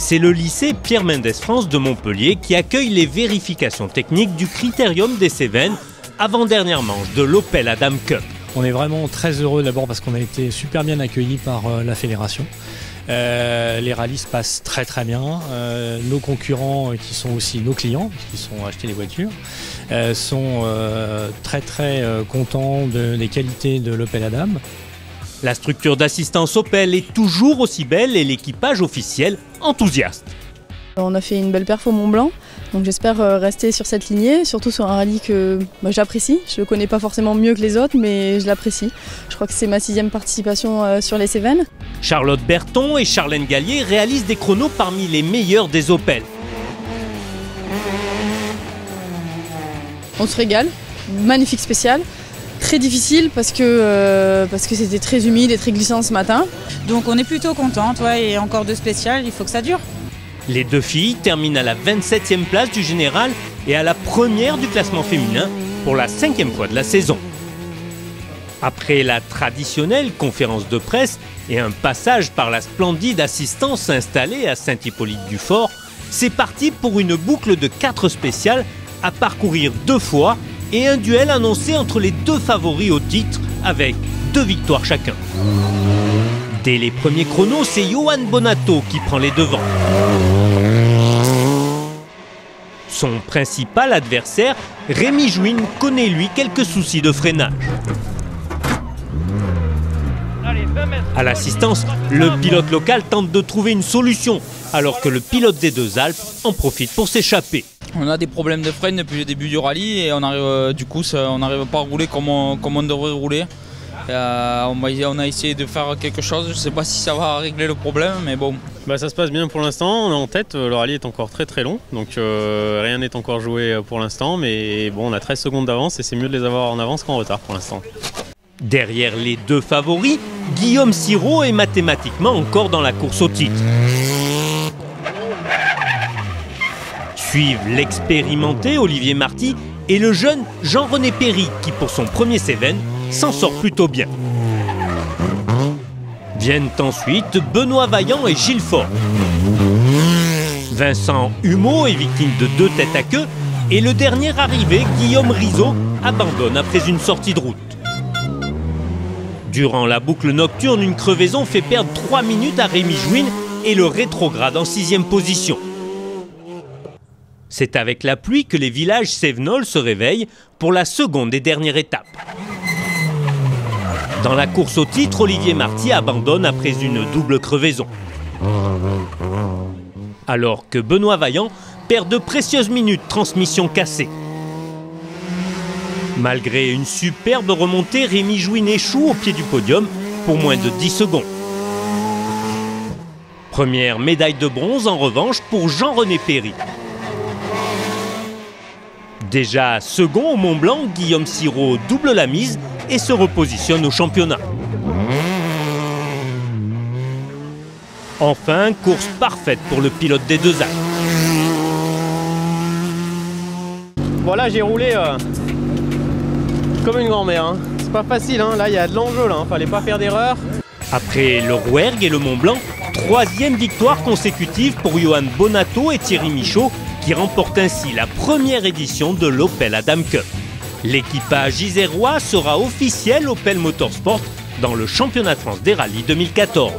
C'est le lycée Pierre Mendès France de Montpellier qui accueille les vérifications techniques du Critérium des Cévennes, avant-dernière manche de l'Opel Adam Cup. On est vraiment très heureux d'abord parce qu'on a été super bien accueillis par la fédération. Les rallyes se passent très très bien. Nos concurrents, qui sont aussi nos clients, qui sont achetés les voitures, sont très très contents des qualités de l'Opel Adam. La structure d'assistance Opel est toujours aussi belle et l'équipage officiel enthousiaste. On a fait une belle perf au Mont Blanc, donc j'espère rester sur cette lignée, surtout sur un rallye que j'apprécie. Je ne le connais pas forcément mieux que les autres, mais je l'apprécie. Je crois que c'est ma 6e participation sur les Cévennes. Charlotte Berton et Charlène Gallier réalisent des chronos parmi les meilleurs des Opel. On se régale, magnifique spécial. Très difficile parce que c'était très humide et très glissant ce matin. Donc on est plutôt contente, ouais, et encore de spécial, il faut que ça dure. Les deux filles terminent à la 27e place du général et à la première du classement féminin pour la 5e fois de la saison. Après la traditionnelle conférence de presse et un passage par la splendide assistance installée à Saint-Hippolyte-du-Fort, c'est parti pour une boucle de 4 spéciales à parcourir 2 fois et un duel annoncé entre les 2 favoris au titre avec 2 victoires chacun. Dès les premiers chronos, c'est Johan Bonato qui prend les devants. Son principal adversaire, Rémi Jouine, connaît lui quelques soucis de freinage. À l'assistance, le pilote local tente de trouver une solution, alors que le pilote des Deux Alpes en profite pour s'échapper. On a des problèmes de frein depuis le début du rallye et on arrive, du coup on n'arrive pas à rouler comme on devrait rouler. On a essayé de faire quelque chose, je ne sais pas si ça va régler le problème, mais bon. Ça se passe bien pour l'instant, on est en tête, le rallye est encore très très long, donc rien n'est encore joué pour l'instant, mais bon, on a 13 secondes d'avance et c'est mieux de les avoir en avance qu'en retard pour l'instant. Derrière les 2 favoris, Guillaume Sirot est mathématiquement encore dans la course au titre. Suivent l'expérimenté Olivier Marty et le jeune Jean-René Perry qui, pour son premier Cévennes, s'en sort plutôt bien. Viennent ensuite Benoît Vaillant et Gilles Faure. Vincent Humeau est victime de 2 têtes à queue et le dernier arrivé, Guillaume Rizot, abandonne après une sortie de route. Durant la boucle nocturne, une crevaison fait perdre 3 minutes à Rémi Jouine et le rétrograde en 6e position. C'est avec la pluie que les villages cévenols se réveillent pour la seconde et dernière étape. Dans la course au titre, Olivier Marty abandonne après une double crevaison. Alors que Benoît Vaillant perd de précieuses minutes, transmission cassée. Malgré une superbe remontée, Rémi Jouine échoue au pied du podium pour moins de 10 secondes. Première médaille de bronze en revanche pour Jean-René Perry. Déjà second au Mont Blanc, Guillaume Sirot double la mise et se repositionne au championnat. Enfin, course parfaite pour le pilote des Deux Alpes. Voilà, j'ai roulé comme une grand-mère, hein. C'est pas facile, hein. Là il y a de l'enjeu, là, fallait pas faire d'erreur. Après le Rouergue et le Mont Blanc, 3e victoire consécutive pour Johan Bonato et Thierry Michaud, qui remportent ainsi la première édition de l'Opel Adam Cup. L'équipage isérois sera officiel Opel Motorsport dans le championnat de France des rallyes 2014.